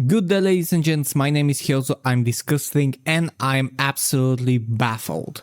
Good day, ladies and gents, my name is Hyozo, I'm disgusting and I'm absolutely baffled.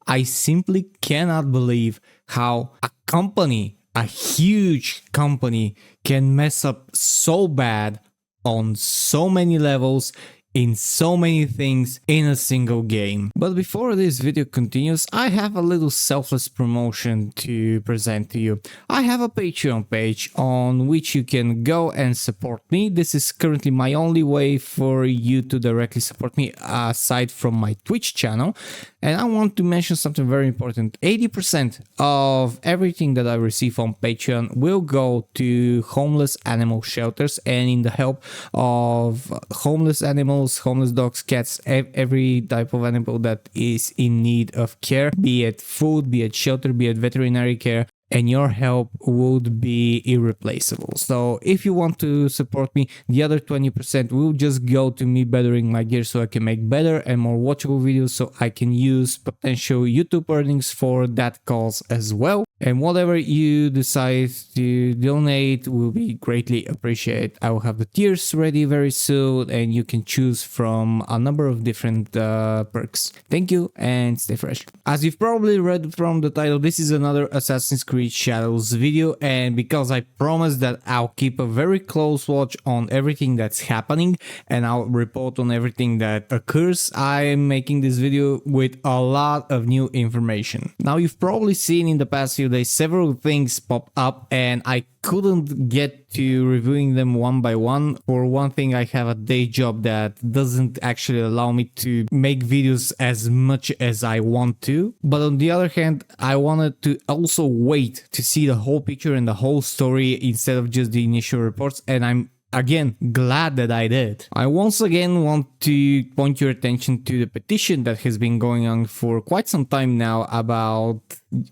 I simply cannot believe how a company, a huge company, can mess up so bad on so many levels, in so many things in a single game. But before this video continues, I have a little selfless promotion to present to you. I have a Patreon page on which you can go and support me. This is currently my only way for you to directly support me aside from my Twitch channel. And I want to mention something very important. 80% of everything that I receive on Patreon will go to homeless animal shelters and in the help of homeless animals, homeless dogs, cats, every type of animal that is in need of care, be it food, be it shelter, be it veterinary care. And your help would be irreplaceable. So if you want to support me, the other 20% will just go to me bettering my gear so I can make better and more watchable videos, so I can use potential YouTube earnings for that cause as well. And whatever you decide to donate will be greatly appreciated. I will have the tiers ready very soon and you can choose from a number of different perks. Thank you and stay fresh. As you've probably read from the title, this is another Assassin's Creed Shadows video, and because I promised that I'll keep a very close watch on everything that's happening and I'll report on everything that occurs, I'm making this video with a lot of new information. Now, you've probably seen in the past few days several things pop up and I couldn't get to reviewing them one by one. For one thing, I have a day job that doesn't actually allow me to make videos as much as I want to. But on the other hand, I wanted to also wait to see the whole picture and the whole story instead of just the initial reports, and I'm again glad that I did. I once again want to point your attention to the petition that has been going on for quite some time now about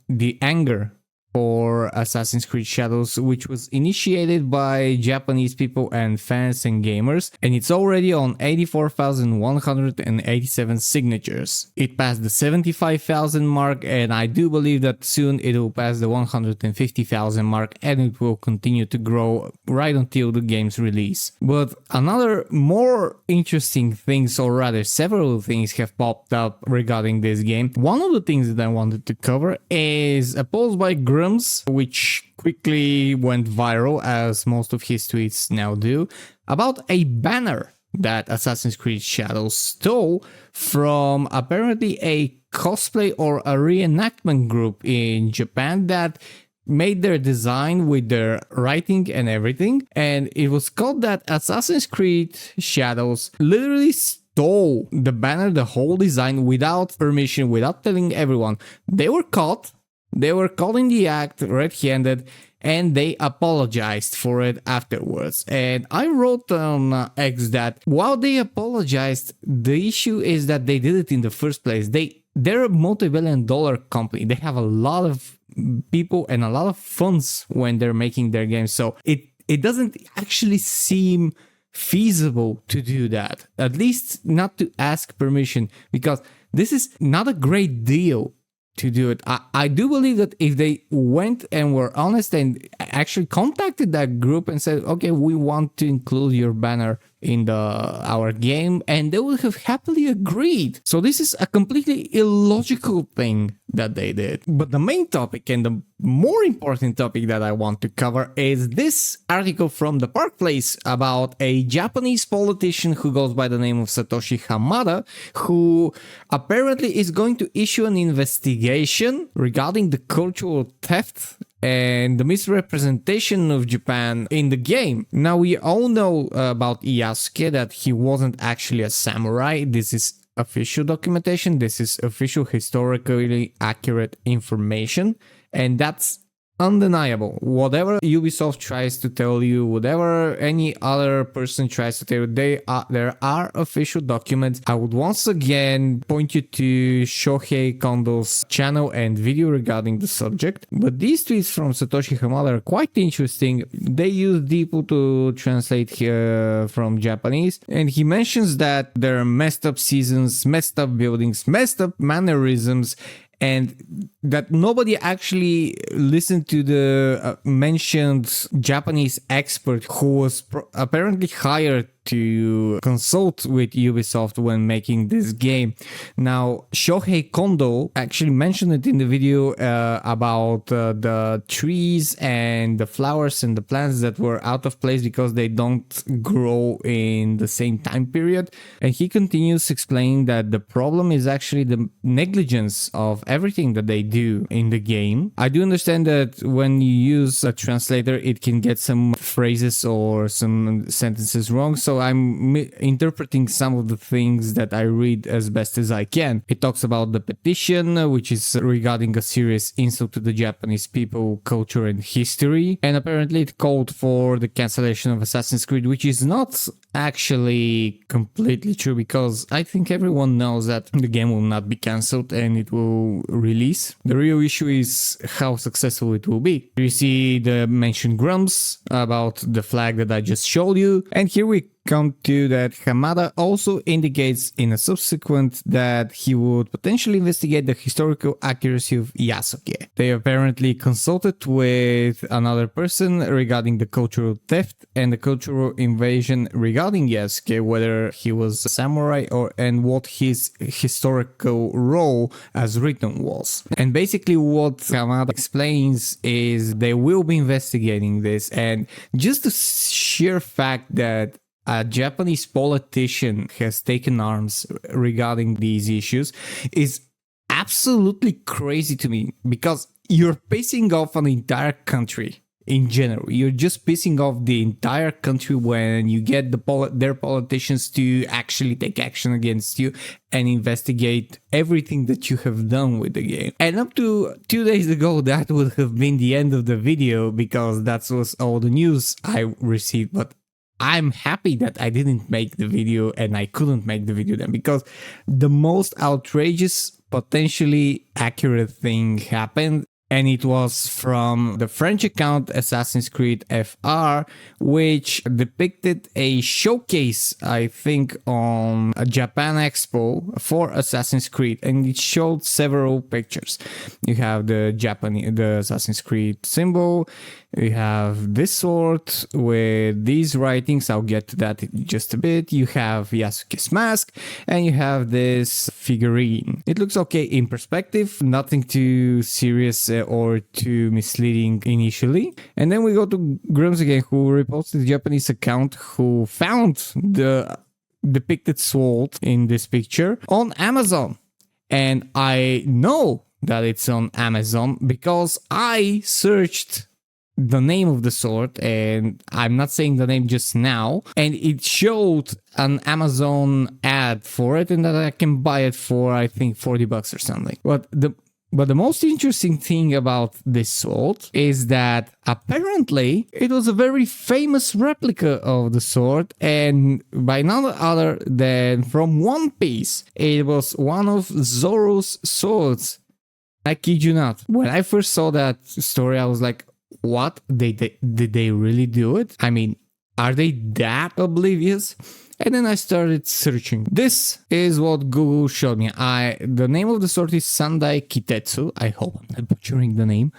the anger for Assassin's Creed Shadows, which was initiated by Japanese people and fans and gamers, and it's already on 84,187 signatures. It passed the 75,000 mark, and I do believe that soon it will pass the 150,000 mark, and it will continue to grow right until the game's release. But another more interesting things, or rather several things, have popped up regarding this game. One of the things that I wanted to cover is a post by which quickly went viral, as most of his tweets now do, about a banner that Assassin's Creed Shadows stole from apparently a cosplay or a reenactment group in Japan that made their design with their writing and everything, and it was called that Assassin's Creed Shadows literally stole the banner, the whole design, without permission, without telling everyone. They were caught in the act red-handed, and they apologized for it afterwards. And I wrote on X that while they apologized, the issue is that they did it in the first place. They're a multi-billion-dollar company. They have a lot of people and a lot of funds when they're making their games. So it doesn't actually seem feasible to do that, at least not to ask permission, because this is not a great deal to do it. I do believe that if they went and were honest and actually contacted that group and said, okay, we want to include your banner in our game, and they would have happily agreed. So this is a completely illogical thing that they did. But the main topic and the more important topic that I want to cover is this article from the Park Place about a Japanese politician who goes by the name of Satoshi Hamada, who apparently is going to issue an investigation regarding the cultural theft and the misrepresentation of Japan in the game. Now, we all know about Iyasuke, that he wasn't actually a samurai. This is official documentation, this is official historically accurate information, and that's undeniable. Whatever Ubisoft tries to tell you, whatever any other person tries to tell you, there are official documents. I would once again point you to Shohei Kondo's channel and video regarding the subject. But these tweets from Satoshi Hamada are quite interesting. They use DeepL to translate here from Japanese, and he mentions that there are messed up seasons, messed up buildings, messed up mannerisms, and that nobody actually listened to the mentioned Japanese expert who was apparently hired to consult with Ubisoft when making this game. Now, Shohei Kondo actually mentioned it in the video about the trees and the flowers and the plants that were out of place because they don't grow in the same time period. And he continues explaining that the problem is actually the negligence of everything that they do in the game. I do understand that when you use a translator, it can get some phrases or some sentences wrong. So I'm interpreting some of the things that I read as best as I can. It talks about the petition, which is regarding a serious insult to the Japanese people, culture, and history. And apparently it called for the cancellation of Assassin's Creed, which is not actually completely true because I think everyone knows that the game will not be cancelled and it will release. The real issue is how successful it will be. You see the mentioned grumps about the flag that I just showed you, and here we come to that Hamada also indicates in a subsequent that he would potentially investigate the historical accuracy of Yasuke. They apparently consulted with another person regarding the cultural theft and the cultural invasion regarding Yasuke, whether he was a samurai and what his historical role as written was. And basically what Hamada explains is they will be investigating this, and just the sheer fact that a Japanese politician has taken arms regarding these issues is absolutely crazy to me, because you're pissing off an entire country in general. You're just pissing off the entire country when you get their politicians to actually take action against you and investigate everything that you have done with the game. And up to 2 days ago, that would have been the end of the video because that was all the news I received. But I'm happy that I didn't make the video and I couldn't make the video then, because the most outrageous, potentially accurate thing happened. And it was from the French account Assassin's Creed FR, which depicted a showcase, I think, on a Japan Expo for Assassin's Creed, and it showed several pictures. You have the Assassin's Creed symbol, you have this sword with these writings, I'll get to that in just a bit. You have Yasuke's mask, and you have this figurine. It looks okay in perspective, nothing too serious or too misleading initially. And then we go to Grums again, who reposted the Japanese account who found the depicted sword in this picture on Amazon. And I know that it's on Amazon because I searched the name of the sword, and I'm not saying the name just now, and it showed an Amazon ad for it, and that I can buy it for, I think, $40 or something. But the most interesting thing about this sword is that apparently it was a very famous replica of the sword, and by none other than from One Piece. It was one of Zoro's swords. I kid you not. When I first saw that story, I was like, what? Did they really do it? I mean, are they that oblivious? And then I started searching. This is what Google showed me. The name of the sword is Sandai Kitetsu. I hope I'm not butchering the name.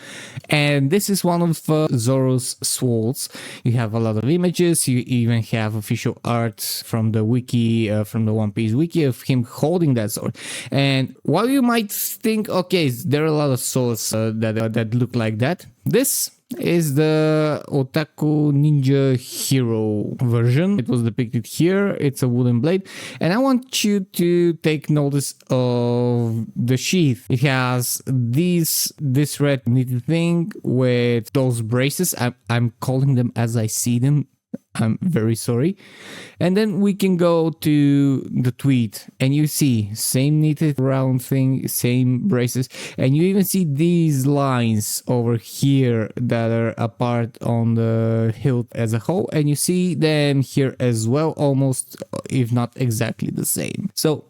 And this is one of Zoro's swords. You have a lot of images. You even have official art from the wiki, from the One Piece wiki, of him holding that sword. And while you might think, okay, there are a lot of swords that look like that, this is the Otaku Ninja Hero version. It was depicted here. It's a wooden blade. And I want you to take notice of the sheath. It has this red knitted thing with those braces. I'm calling them as I see them. I'm very sorry. And then we can go to the tweet, and you see same knitted round thing, same braces, and you even see these lines over here that are apart on the hilt as a whole, and you see them here as well, almost, if not exactly the same. So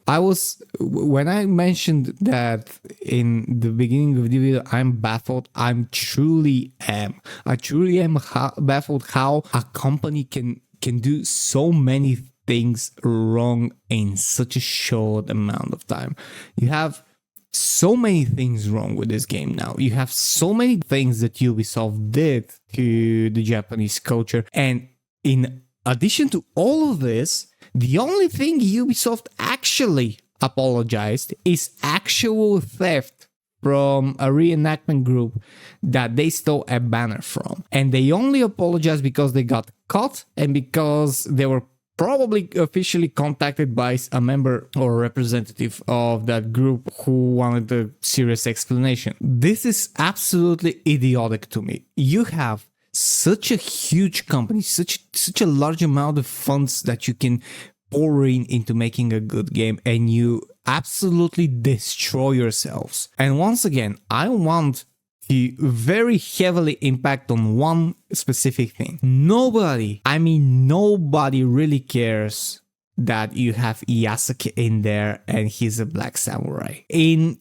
when I mentioned that in the beginning of the video, I'm baffled. I truly am baffled how a company can do so many things wrong in such a short amount of time. You have so many things wrong with this game now. You have so many things that Ubisoft did to the Japanese culture. And in addition to all of this, the only thing Ubisoft actually apologized is actual theft from a reenactment group that they stole a banner from. And they only apologized because they got caught and because they were probably officially contacted by a member or representative of that group who wanted a serious explanation. This is absolutely idiotic to me. You have such a huge company, such a large amount of funds that you can pour into making a good game, and you absolutely destroy yourselves. And once again, I want to very heavily impact on one specific thing. Nobody really cares that you have Yasuke in there and he's a black samurai. In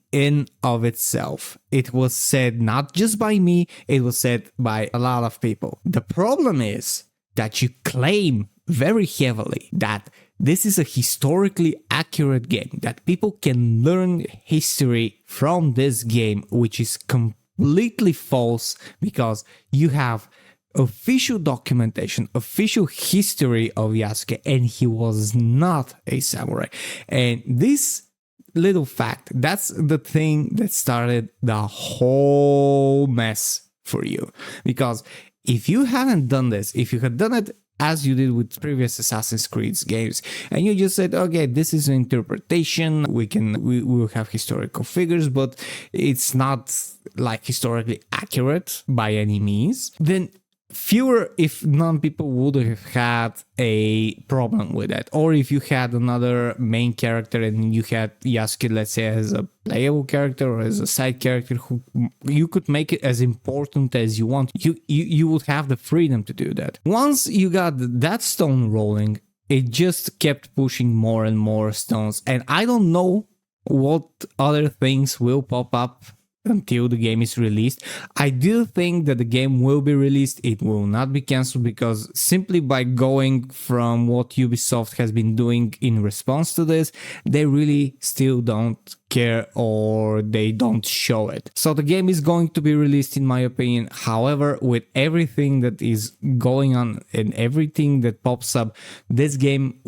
of itself, it was said not just by me, it was said by a lot of people. The problem is that you claim very heavily that this is a historically accurate game, that people can learn history from this game, which is completely false because you have official documentation, official history of Yasuke, and he was not a samurai. And this little fact, that's the thing that started the whole mess for you. Because if you hadn't done this, if you had done it as you did with previous Assassin's Creed games, and you just said, okay, this is an interpretation, we will have historical figures, but it's not like historically accurate by any means, then fewer, if none, people would have had a problem with that. Or if you had another main character and you had Yasuke, let's say, as a playable character or as a side character, who you could make it as important as you want, you would have the freedom to do that. Once you got that stone rolling, it just kept pushing more and more stones, and I don't know what other things will pop up until the game is released. I do think that the game will be released. It will not be cancelled, because simply by going from what Ubisoft has been doing in response to this, they really still don't care, or they don't show it. So the game is going to be released, in my opinion. However, with everything that is going on and everything that pops up, this game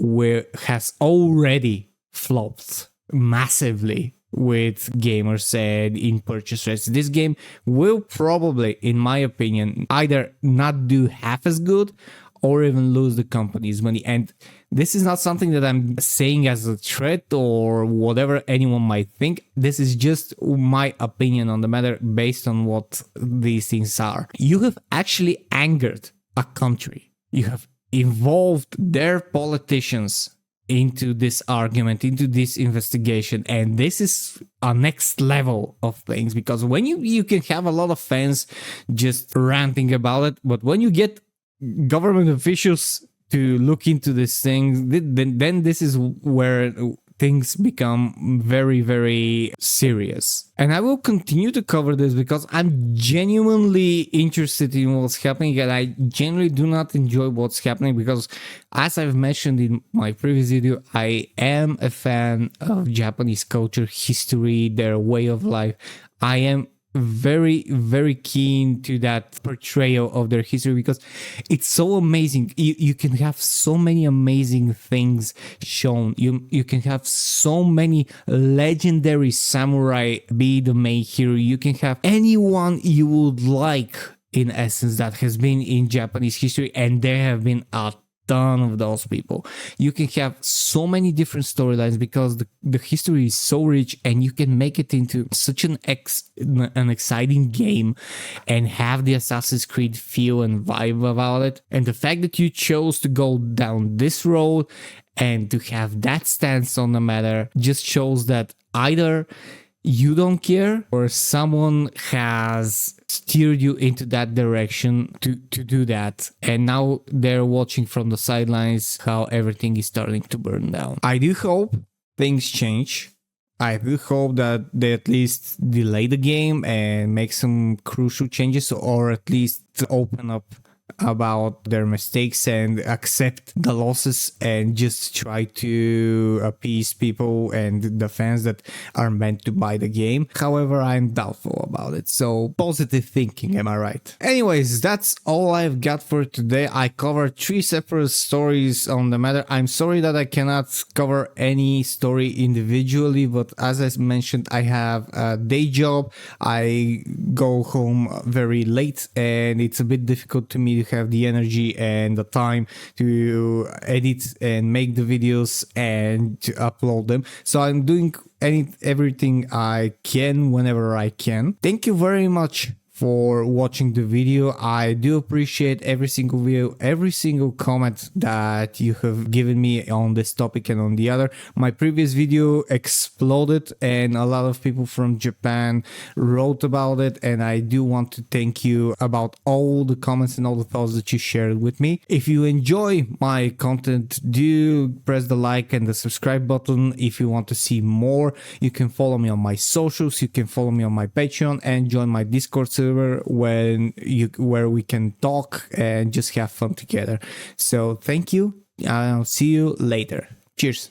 has already flopped massively with gamers said in purchase rates. This game will probably, in my opinion, either not do half as good or even lose the company's money. And this is not something that I'm saying as a threat or whatever anyone might think. This is just my opinion on the matter based on what these things are. You have actually angered a country. You have involved their politicians into this argument, into this investigation, and this is a next level of things, because when you can have a lot of fans just ranting about it, but when you get government officials to look into this thing, then this is where things become very, very serious. And I will continue to cover this because I'm genuinely interested in what's happening, and I genuinely do not enjoy what's happening because, as I've mentioned in my previous video, I am a fan of Japanese culture, history, their way of life. I am very, very keen to that portrayal of their history because it's so amazing. You can have so many amazing things shown. You can have so many legendary samurai be the main hero. You can have anyone you would like, in essence, that has been in Japanese history, and there have been a ton of those people. You can have so many different storylines because the history is so rich, and you can make it into such an exciting game and have the Assassin's Creed feel and vibe about it. And the fact that you chose to go down this road and to have that stance on the matter just shows that either you don't care or someone has steered you into that direction to do that, and now they're watching from the sidelines how everything is starting to burn down. I do hope things change. I do hope that they at least delay the game and make some crucial changes, or at least open up about their mistakes and accept the losses and just try to appease people and the fans that are meant to buy the game. However, I'm doubtful about it. So positive thinking, am I right? Anyways, that's all I've got for today. I covered 3 separate stories on the matter. I'm sorry that I cannot cover any story individually, but as I mentioned, I have a day job. I go home very late and it's a bit difficult to me to have the energy and the time to edit and make the videos and to upload them. So I'm doing everything I can whenever I can. Thank you very much for watching the video. I do appreciate every single video, every single comment that you have given me on this topic and on the other. My previous video exploded and a lot of people from Japan wrote about it, and I do want to thank you about all the comments and all the thoughts that you shared with me. If you enjoy my content, do press the like and the subscribe button. If you want to see more, you can follow me on my socials, you can follow me on my Patreon and join my Discord server where we can talk and just have fun together. So thank you. I'll see you later. Cheers.